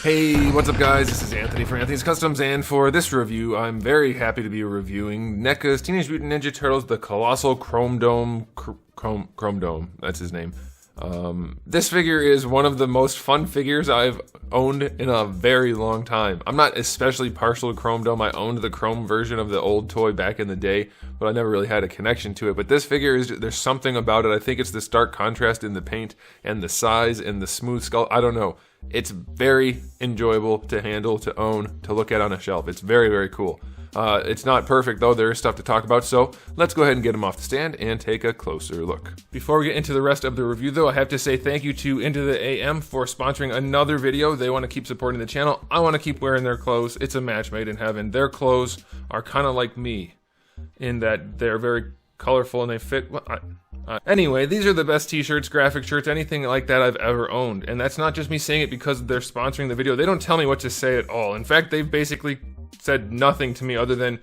Hey, what's up guys? This is Anthony from Anthony's Customs, and for this review, I'm very happy to be reviewing NECA's Teenage Mutant Ninja Turtles, the Colossal Chrome Dome, that's his name. This figure is one of the most fun figures I've owned in a very long time. I'm not especially partial to Chrome Dome. I owned the Chrome version of the old toy back in the day, but I never really had a connection to it. But this figure, there's something about it. I think it's the stark contrast in the paint and the size and the smooth skull. I don't know. It's very enjoyable to handle, to own, to look at on a shelf. It's very, very cool. It's not perfect though, there is stuff to talk about, so let's go ahead and get him off the stand and take a closer look. Before we get into the rest of the review though, I have to say thank you to Into the AM for sponsoring another video. They want to keep supporting the channel. I want to keep wearing their clothes. It's a match made in heaven. Their clothes are kind of like me in that they're very colorful and they fit. Anyway, these are the best t-shirts, graphic shirts, anything like that I've ever owned. And that's not just me saying it because they're sponsoring the video. They don't tell me what to say at all. In fact, they've basically said nothing to me other than,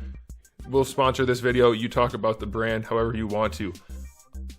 we'll sponsor this video, you talk about the brand however you want to.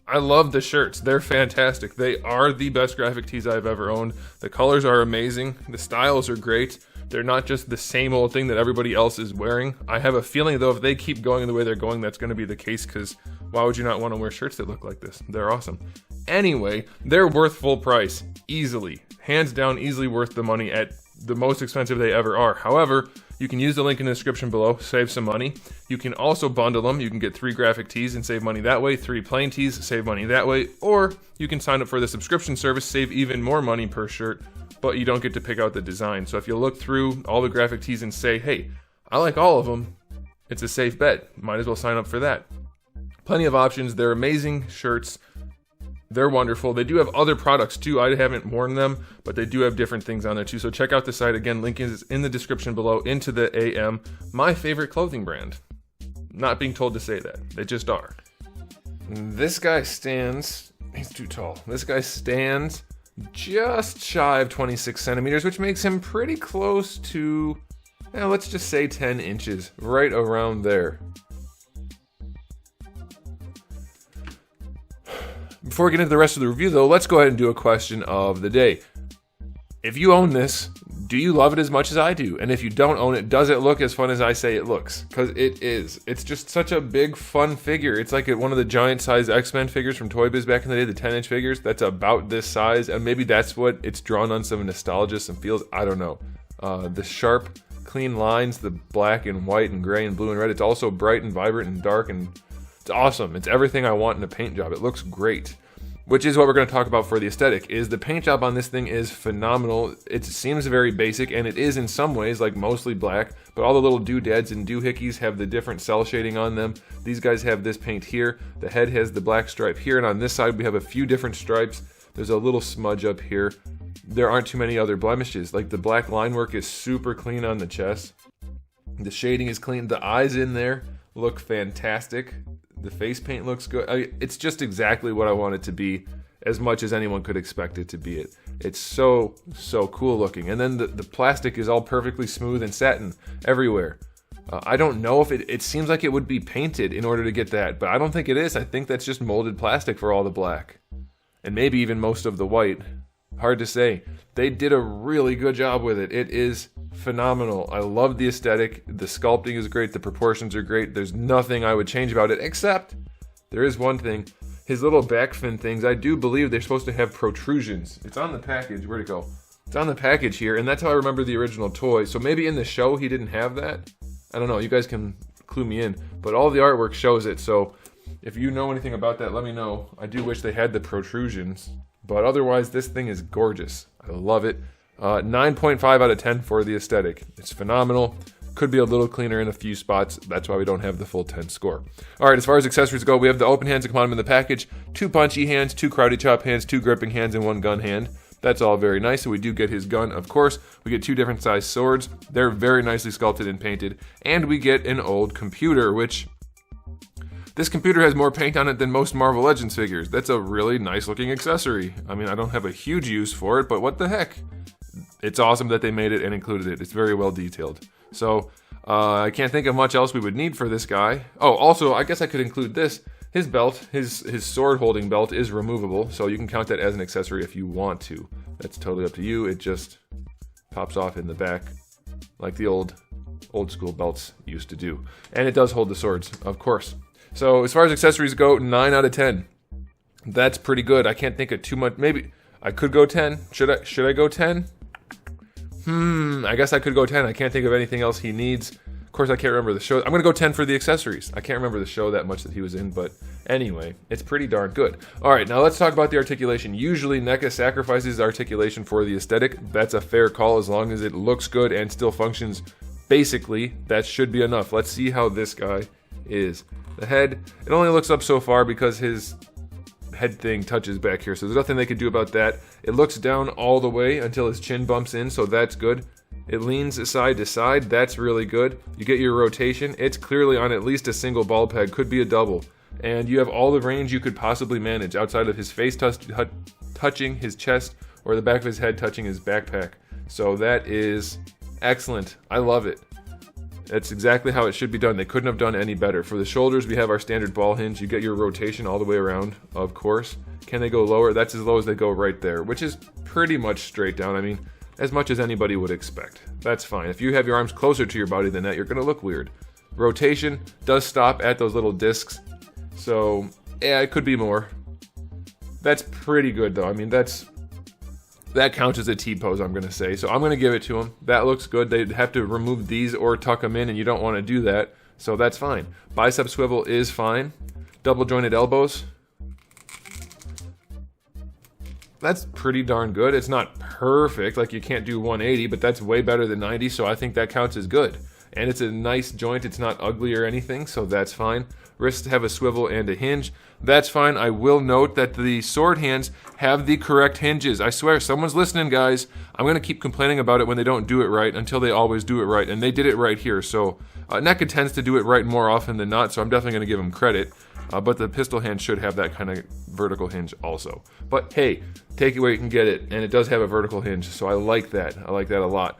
I love the shirts. They're fantastic. They are the best graphic tees I've ever owned. The colors are amazing. The styles are great. They're not just the same old thing that everybody else is wearing. I have a feeling though, if they keep going the way they're going, that's going to be the case, because why would you not want to wear shirts that look like this? They're awesome. Anyway, they're worth full price. Easily. Hands down, easily worth the money at the most expensive they ever are. However, you can use the link in the description below, save some money. You can also bundle them. You can get 3 graphic tees and save money that way, 3 plain tees, save money that way, or you can sign up for the subscription service, save even more money per shirt, but you don't get to pick out the design. So if you look through all the graphic tees and say, hey, I like all of them, it's a safe bet. Might as well sign up for that. Plenty of options. They're amazing shirts. They're wonderful. They do have other products too. I haven't worn them, but they do have different things on there too. So check out the site. Again, link is in the description below. Into the AM, my favorite clothing brand. Not being told to say that. They just are. This guy stands, he's too tall. This guy stands just shy of 26 centimeters, which makes him pretty close to, let's just say 10 inches, right around there. Before we get into the rest of the review though, let's go ahead and do a question of the day. If you own this, do you love it as much as I do? And if you don't own it, does it look as fun as I say it looks? Because it is. It's just such a big, fun figure. It's like one of the giant size X-Men figures from Toy Biz back in the day, the 10-inch figures. That's about this size, and maybe that's what it's drawn on some nostalgia, some feels. I don't know. The sharp, clean lines, the black and white and gray and blue and red. It's also bright and vibrant and dark, and it's awesome. It's everything I want in a paint job. It looks great. Which is what we're going to talk about for the aesthetic, is the paint job on this thing is phenomenal. It seems very basic, and it is in some ways, like mostly black, but all the little doodads and doohickeys have the different cell shading on them. These guys have this paint here. The head has the black stripe here, and on this side we have a few different stripes. There's a little smudge up here. There aren't too many other blemishes. Like the black line work is super clean on the chest. The shading is clean. The eyes in there look fantastic. The face paint looks good. It's just exactly what I want it to be, as much as anyone could expect it to be. It's so cool looking. And then the plastic is all perfectly smooth and satin everywhere. I don't know if it seems like it would be painted in order to get that, but I don't think it is. I think that's just molded plastic for all the black. And maybe even most of the white. Hard to say. They did a really good job with it. It is phenomenal. I love the aesthetic. The sculpting is great. The proportions are great. There's nothing I would change about it, except there is one thing. His little back fin things, I do believe they're supposed to have protrusions. It's on the package. Where'd it go? It's on the package here, and that's how I remember the original toy. So maybe in the show he didn't have that. I don't know. You guys can clue me in. But all the artwork shows it, so if you know anything about that, let me know. I do wish they had the protrusions. But otherwise, this thing is gorgeous. I love it. 9.5 out of 10 for the aesthetic. It's phenomenal. Could be a little cleaner in a few spots. That's why we don't have the full 10 score. All right, as far as accessories go, we have the open hands that come on them in the package. 2 punchy hands, 2 karate chop hands, 2 gripping hands, and 1 gun hand. That's all very nice. So we do get his gun, of course. We get 2 different size swords. They're very nicely sculpted and painted. And we get an old computer, which... this computer has more paint on it than most Marvel Legends figures. That's a really nice looking accessory. I mean, I don't have a huge use for it, but what the heck? It's awesome that they made it and included it. It's very well detailed. So, I can't think of much else we would need for this guy. Oh, also, I guess I could include this. His belt, his sword holding belt is removable, so you can count that as an accessory if you want to. That's totally up to you. It just pops off in the back like the old school belts used to do. And it does hold the swords, of course. So as far as accessories go, 9 out of 10. That's pretty good. I can't think of too much. Maybe I could go 10. Should I go 10? I guess I could go 10. I can't think of anything else he needs. Of course, I can't remember the show. I'm going to go 10 for the accessories. I can't remember the show that much that he was in, but anyway, it's pretty darn good. All right, now let's talk about the articulation. Usually, NECA sacrifices articulation for the aesthetic. That's a fair call as long as it looks good and still functions. Basically, that should be enough. Let's see how this guy is. The head, it only looks up so far because his head thing touches back here, so there's nothing they could do about that. It looks down all the way until his chin bumps in, so that's good. It leans side to side, that's really good. You get your rotation, it's clearly on at least a single ball peg, could be a double. And you have all the range you could possibly manage outside of his face touching his chest or the back of his head touching his backpack. So that is excellent. I love it. That's exactly how it should be done. They couldn't have done any better. For the shoulders, we have our standard ball hinge. You get your rotation all the way around, of course. Can they go lower? That's as low as they go right there, which is pretty much straight down. I mean, as much as anybody would expect. That's fine. If you have your arms closer to your body than that, you're going to look weird. Rotation does stop at those little discs. So, yeah, it could be more. That's pretty good, though. I mean, that counts as a T-pose, I'm going to say. So I'm going to give it to him. That looks good. They'd have to remove these or tuck them in, and you don't want to do that. So that's fine. Bicep swivel is fine. Double jointed elbows. That's pretty darn good. It's not perfect, like you can't do 180, but that's way better than 90, so I think that counts as good. And it's a nice joint. It's not ugly or anything, so that's fine. Wrists have a swivel and a hinge. That's fine. I will note that the sword hands have the correct hinges. I swear, someone's listening, guys. I'm going to keep complaining about it when they don't do it right until they always do it right, and they did it right here. So NECA tends to do it right more often than not, so I'm definitely going to give them credit. But the pistol hand should have that kind of vertical hinge also. But hey, take it where you can get it, and it does have a vertical hinge, so I like that. I like that a lot.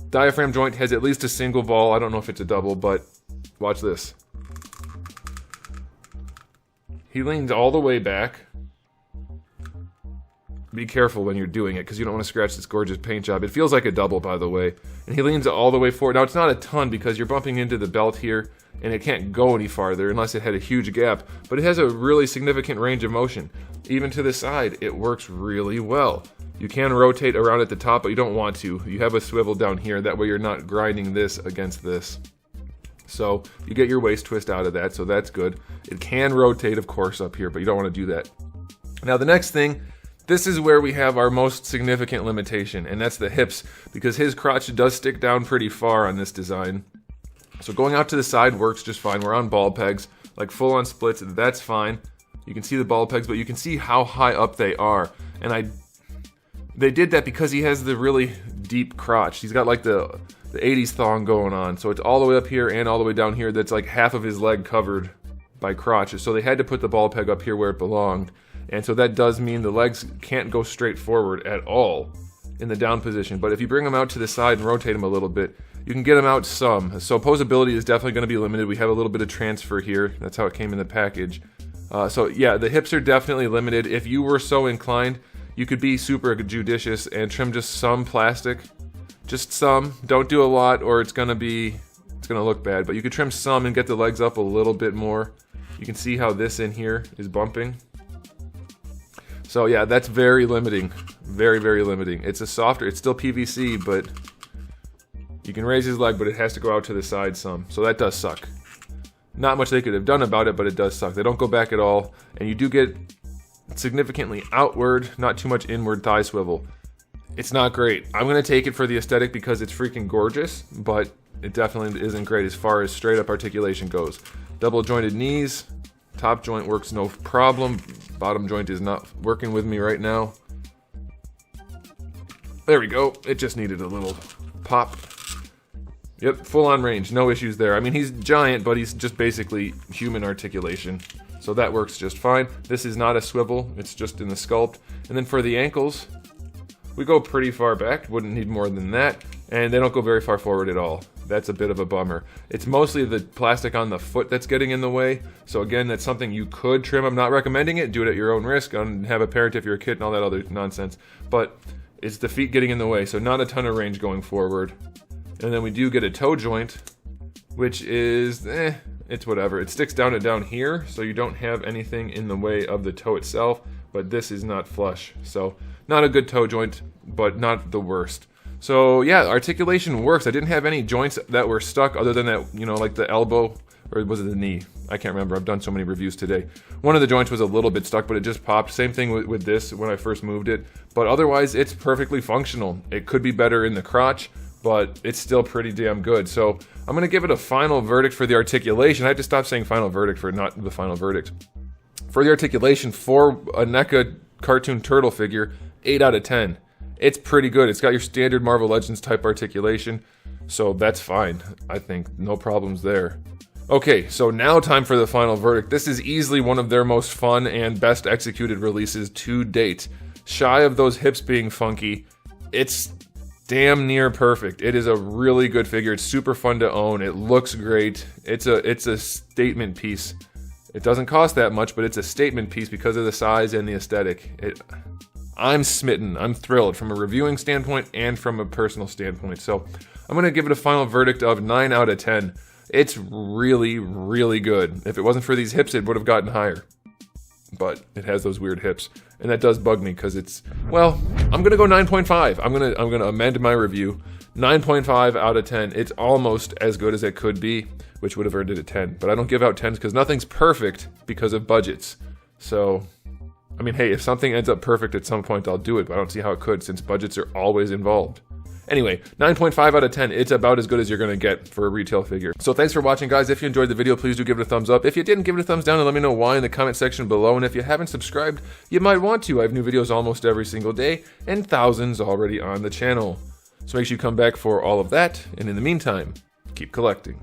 Diaphragm joint has at least a single ball. I don't know if it's a double, but watch this. He leans all the way back. Be careful when you're doing it, because you don't want to scratch this gorgeous paint job. It feels like a double, by the way. And he leans all the way forward. Now, it's not a ton, because you're bumping into the belt here, and it can't go any farther unless it had a huge gap. But it has a really significant range of motion. Even to the side, it works really well. You can rotate around at the top, but you don't want to. You have a swivel down here. That way you're not grinding this against this. So you get your waist twist out of that, so that's good. It can rotate, of course, up here, but you don't want to do that. Now, the next thing, this is where we have our most significant limitation, and that's the hips, because his crotch does stick down pretty far on this design. So going out to the side works just fine. We're on ball pegs, like full-on splits, that's fine. You can see the ball pegs, but you can see how high up they are. And they did that because he has the really deep crotch. He's got like the 80s thong going on, so it's all the way up here and all the way down here. That's like half of his leg covered by crotch. So they had to put the ball peg up here where it belonged. And so that does mean the legs can't go straight forward at all in the down position. But if you bring them out to the side and rotate them a little bit, you can get them out some. So posability is definitely going to be limited. We have a little bit of transfer here. That's how it came in the package. So yeah, the hips are definitely limited. If you were so inclined, you could be super judicious and trim just some plastic. Just some. Don't do a lot, or it's gonna look bad. But you could trim some and get the legs up a little bit more. You can see how this in here is bumping. So yeah, that's very limiting. Very, very limiting. It's it's still PVC, but you can raise his leg, but it has to go out to the side some. So that does suck. Not much they could have done about it, but it does suck. They don't go back at all, and you do get significantly outward, not too much inward thigh swivel. It's not great. I'm going to take it for the aesthetic because it's freaking gorgeous, but it definitely isn't great as far as straight up articulation goes. Double jointed knees. Top joint works no problem. Bottom joint is not working with me right now. There we go. It just needed a little pop. Yep, full on range. No issues there. I mean, he's giant, but he's just basically human articulation. So that works just fine. This is not a swivel. It's just in the sculpt. And then for the ankles, we go pretty far back. Wouldn't need more than that. And they don't go very far forward at all. That's a bit of a bummer. It's mostly the plastic on the foot that's getting in the way. So again, that's something you could trim. I'm not recommending it. Do it at your own risk. And have a parent if you're a kid and all that other nonsense. But it's the feet getting in the way, so not a ton of range going forward. And then we do get a toe joint, which is, it's whatever. It sticks down and down here, so you don't have anything in the way of the toe itself, but this is not flush. So not a good toe joint, but not the worst. So yeah, articulation works. I didn't have any joints that were stuck other than that, you know, like the elbow, or was it the knee? I can't remember. I've done so many reviews today. One of the joints was a little bit stuck, but it just popped. Same thing with this when I first moved it. But otherwise, it's perfectly functional. It could be better in the crotch, but it's still pretty damn good. So I'm going to give it a final verdict for the articulation. I have to stop saying final verdict for not the final verdict. For the articulation, for a NECA cartoon turtle figure, 8 out of 10. It's pretty good. It's got your standard Marvel Legends type articulation, so that's fine. I think no problems there. Okay, so now time for the final verdict. This is easily one of their most fun and best executed releases to date. Shy of those hips being funky, it's damn near perfect. It is a really good figure. It's super fun to own. It looks great. It's a statement piece. It doesn't cost that much, but it's a statement piece because of the size and the aesthetic. I'm smitten. I'm thrilled from a reviewing standpoint and from a personal standpoint. So I'm going to give it a final verdict of 9 out of 10. It's really, really good. If it wasn't for these hips, it would have gotten higher. But it has those weird hips, and that does bug me because it's, well, I'm going to go 9.5. I'm going to amend my review. 9.5 out of 10. It's almost as good as it could be, which would have earned it a 10. But I don't give out 10s because nothing's perfect because of budgets. So I mean, hey, if something ends up perfect at some point, I'll do it, but I don't see how it could since budgets are always involved. Anyway, 9.5 out of 10. It's about as good as you're going to get for a retail figure. So thanks for watching, guys. If you enjoyed the video, please do give it a thumbs up. If you didn't, give it a thumbs down and let me know why in the comment section below. And if you haven't subscribed, you might want to. I have new videos almost every single day and thousands already on the channel. So make sure you come back for all of that. And in the meantime, keep collecting.